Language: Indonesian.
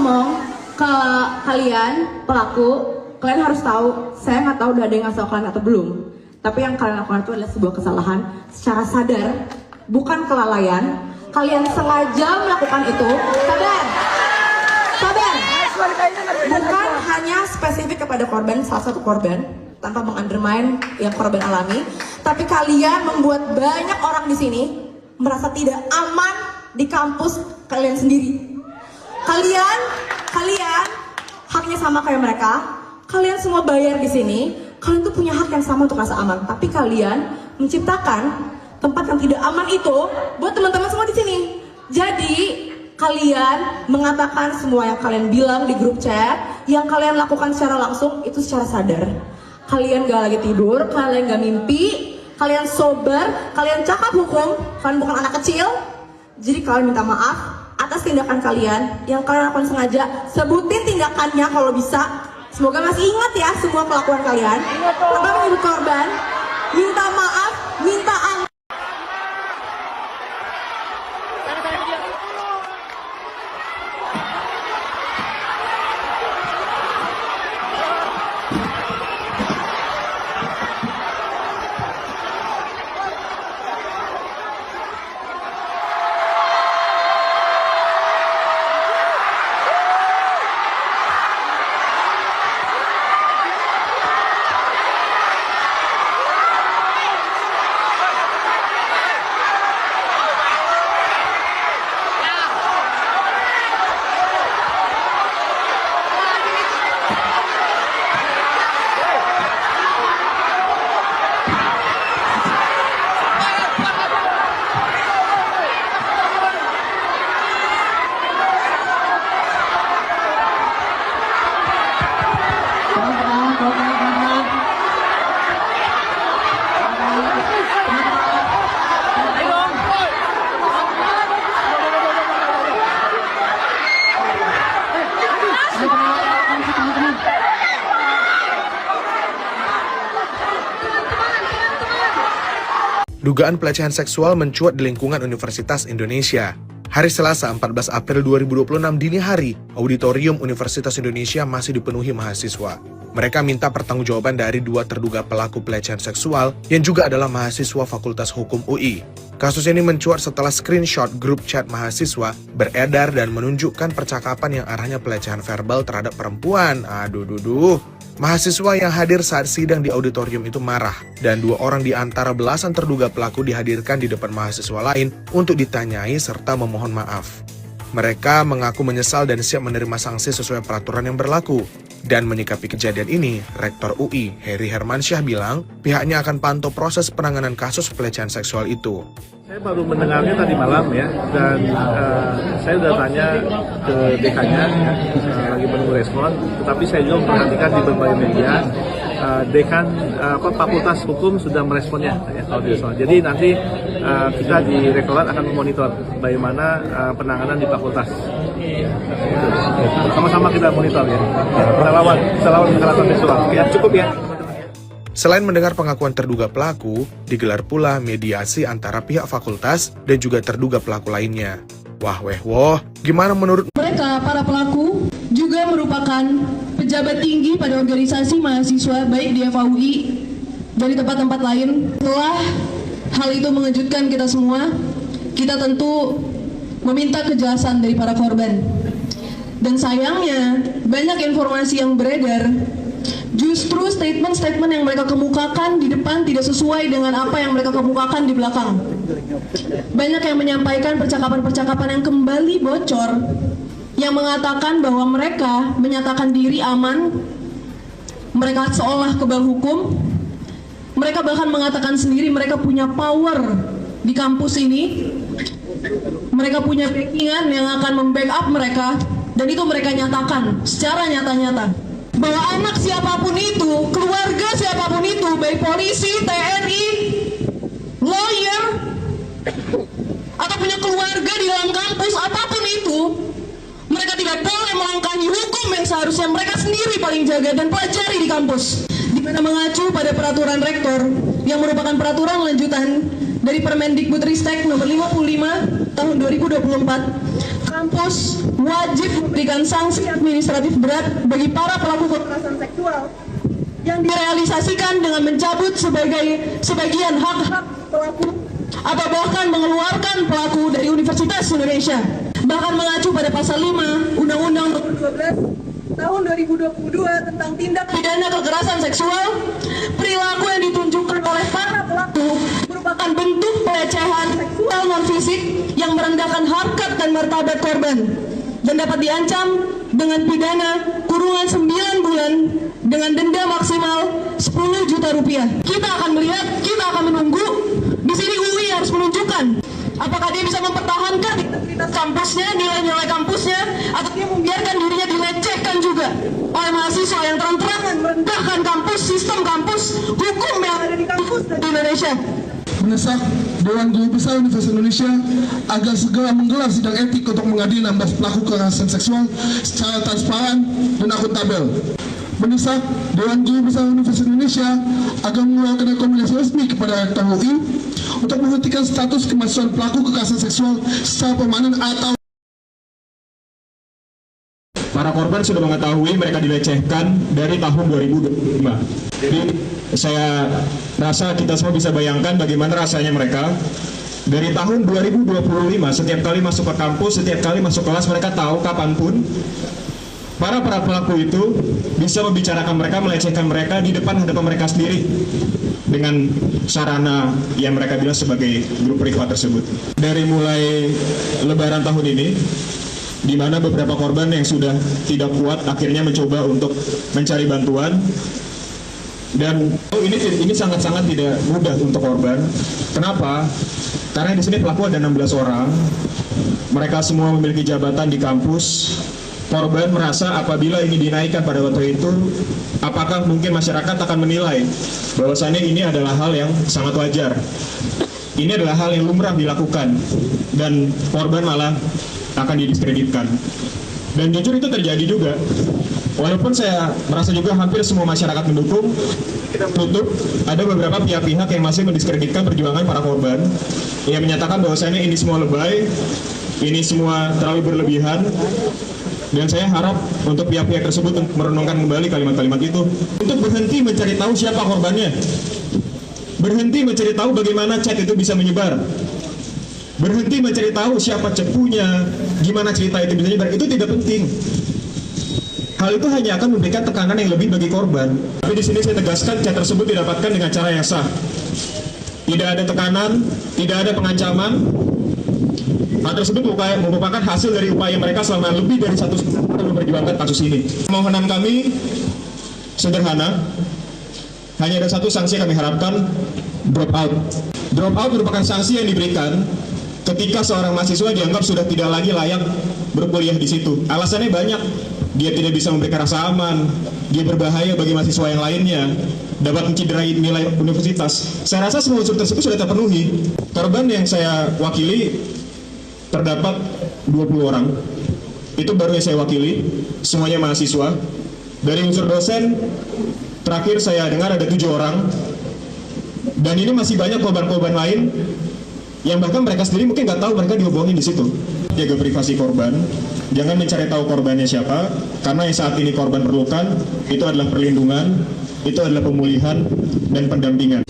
ngomong ke kalian pelaku, kalian harus tahu, saya nggak tahu udah ada yang ngasih tau kalian atau belum. Tapi yang kalian lakukan itu adalah sebuah kesalahan secara sadar, bukan kelalaian. Kalian sengaja melakukan itu, sadar. Bukan hanya spesifik kepada korban, salah satu korban, tanpa mengundermine yang korban alami, tapi kalian membuat banyak orang di sini merasa tidak aman di kampus kalian sendiri. Kalian haknya sama kayak mereka. Kalian semua bayar di sini. Kalian tuh punya hak yang sama untuk rasa aman. Tapi kalian menciptakan tempat yang tidak aman itu buat teman-teman semua di sini. Jadi kalian mengatakan semua yang kalian bilang di grup chat, yang kalian lakukan secara langsung itu secara sadar. Kalian gak lagi tidur, kalian gak mimpi, kalian sober, kalian cakap hukum, kalian bukan anak kecil. Jadi kalian minta maaf atas tindakan kalian yang kalian lakukan sengaja. Sebutin tindakannya kalau bisa. Semoga masih ingat ya semua kelakuan kalian. Tanpa menyebut korban, minta maaf, minta ampun. Dugaan pelecehan seksual mencuat di lingkungan Universitas Indonesia. Hari Selasa 14 April 2026 dini hari, auditorium Universitas Indonesia masih dipenuhi mahasiswa. Mereka minta pertanggungjawaban dari 2 terduga pelaku pelecehan seksual yang juga adalah mahasiswa Fakultas Hukum UI. Kasus ini mencuat setelah screenshot grup chat mahasiswa beredar dan menunjukkan percakapan yang arahnya pelecehan verbal terhadap perempuan. Mahasiswa yang hadir saat sidang di auditorium itu marah, dan 2 orang di antara belasan terduga pelaku dihadirkan di depan mahasiswa lain untuk ditanyai serta memohon maaf. Mereka mengaku menyesal dan siap menerima sanksi sesuai peraturan yang berlaku. Dan menyikapi kejadian ini, Rektor UI, Heri Hermansyah bilang pihaknya akan pantau proses penanganan kasus pelecehan seksual itu. Saya baru mendengarnya tadi malam ya, dan saya sudah tanya ke dekannya, lagi menunggu respon. Tetapi saya juga memperhatikan di berbagai media, dekan Fakultas Hukum sudah meresponnya ya, kalau tidak salah. Jadi nanti kita di Rektorat akan memonitor bagaimana penanganan di fakultas. Sama-sama kita monitor ya. Kita lawan kekerasan seksual. Ya, cukup ya. Selain mendengar pengakuan terduga pelaku, digelar pula mediasi antara pihak fakultas dan juga terduga pelaku lainnya. Gimana menurut mereka? Para pelaku juga merupakan pejabat tinggi pada organisasi mahasiswa baik di FAUI dan di tempat-tempat lain. Setelah hal itu mengejutkan kita semua, kita tentu meminta kejelasan dari para korban. Dan sayangnya banyak informasi yang beredar, justru statement-statement yang mereka kemukakan di depan tidak sesuai dengan apa yang mereka kemukakan di belakang. Banyak yang menyampaikan percakapan-percakapan yang kembali bocor, yang mengatakan bahwa mereka menyatakan diri aman, mereka seolah kebal hukum, mereka bahkan mengatakan sendiri mereka punya power di kampus ini, mereka punya backingan yang akan membackup mereka, dan itu mereka nyatakan secara nyata-nyata. Bahwa anak siapapun itu, keluarga siapapun itu, baik polisi, TNI, lawyer, atau punya keluarga di dalam kampus, apapun itu, mereka tidak boleh melangkahi hukum yang seharusnya mereka sendiri paling jaga dan pelajari di kampus. Di mana mengacu pada peraturan rektor yang merupakan peraturan lanjutan dari Permendikbudristek nomor 55 tahun 2024. kampus wajib memberikan sanksi administratif berat bagi para pelaku kekerasan seksual yang direalisasikan dengan mencabut sebagian hak-hak pelaku atau bahkan mengeluarkan pelaku dari Universitas Indonesia. Bahkan mengacu pada pasal 5 Undang-Undang Nomor 12 Tahun 2022 tentang tindak pidana kekerasan seksual, perilaku yang ditunjukkan oleh para pelaku merupakan bentuk pelecehan seksual non-fisik yang merendahkan harkat dan martabat korban dan dapat diancam dengan pidana kurungan 9 bulan dengan denda maksimal 10 juta rupiah. Kita akan melihat, kita akan menunggu. Di sini UI harus menunjukkan apakah dia bisa mempertahankan integritas kampusnya, nilai-nilai kampusnya, atau dia membiarkan dirinya dilecehkan juga oleh mahasiswa yang terang-terangan merendahkan kampus, sistem kampus, hukum yang ada di kampus dan di Indonesia. Mendesak Dewan Guru Besar Universitas Indonesia agar segera menggelar sidang etik untuk mengadili 16 pelaku kekerasan seksual secara transparan dan akuntabel. Mendesak Dewan Guru Besar Universitas Indonesia agar mengeluarkan rekomendasi resmi kepada Rektor UI untuk menghentikan status kemahasiswaan pelaku kekerasan seksual secara permanen atau para korban sudah mengetahui mereka dilecehkan dari tahun 2025. Jadi saya rasa kita semua bisa bayangkan bagaimana rasanya mereka dari tahun 2025 setiap kali masuk ke kampus, setiap kali masuk kelas mereka tahu kapanpun para pelaku itu bisa membicarakan mereka, melecehkan mereka di depan hadapan mereka sendiri dengan sarana yang mereka bilang sebagai grup privat tersebut. Dari mulai Lebaran tahun ini, di mana beberapa korban yang sudah tidak kuat akhirnya mencoba untuk mencari bantuan, dan ini sangat-sangat tidak mudah untuk korban. Kenapa? Karena di sini pelaku ada 16 orang, mereka semua memiliki jabatan di kampus. Korban merasa apabila ini dinaikkan pada waktu itu, apakah mungkin masyarakat akan menilai bahwasannya ini adalah hal yang sangat wajar, ini adalah hal yang lumrah dilakukan, dan korban malah akan didiskreditkan. Dan jujur itu terjadi juga. Walaupun saya merasa juga hampir semua masyarakat mendukung, tutup, ada beberapa pihak-pihak yang masih mendiskreditkan perjuangan para korban, yang menyatakan bahwasannya ini semua lebay, ini semua terlalu berlebihan. Dan saya harap untuk pihak-pihak tersebut merenungkan kembali kalimat-kalimat itu, untuk berhenti mencari tahu siapa korbannya, berhenti mencari tahu bagaimana chat itu bisa menyebar, berhenti mencari tahu siapa cepunya, gimana cerita itu bisa menyebar. Itu tidak penting. Hal itu hanya akan memberikan tekanan yang lebih bagi korban. Tapi di sini saya tegaskan, chat tersebut didapatkan dengan cara yang sah. Tidak ada tekanan, tidak ada pengancaman. Hal tersebut merupakan hasil dari upaya mereka selama lebih dari 1 tahun memperjuangkan kasus ini. Permohonan kami sederhana, hanya ada satu sanksi yang kami harapkan, drop out. Drop out merupakan sanksi yang diberikan ketika seorang mahasiswa dianggap sudah tidak lagi layak berkuliah di situ. Alasannya banyak, dia tidak bisa memberikan rasa aman, dia berbahaya bagi mahasiswa yang lainnya, dapat menciderai nilai universitas. Saya rasa semua unsur tersebut sudah terpenuhi. Korban yang saya wakili terdapat 20 orang. Itu baru yang saya wakili, semuanya mahasiswa. Dari unsur dosen, terakhir saya dengar ada 7 orang. Dan ini masih banyak korban-korban lain yang bahkan mereka sendiri mungkin nggak tahu mereka dihubungin di situ. Jaga privasi korban, jangan mencari tahu korbannya siapa, karena yang saat ini korban perlukan itu adalah perlindungan, itu adalah pemulihan dan pendampingan.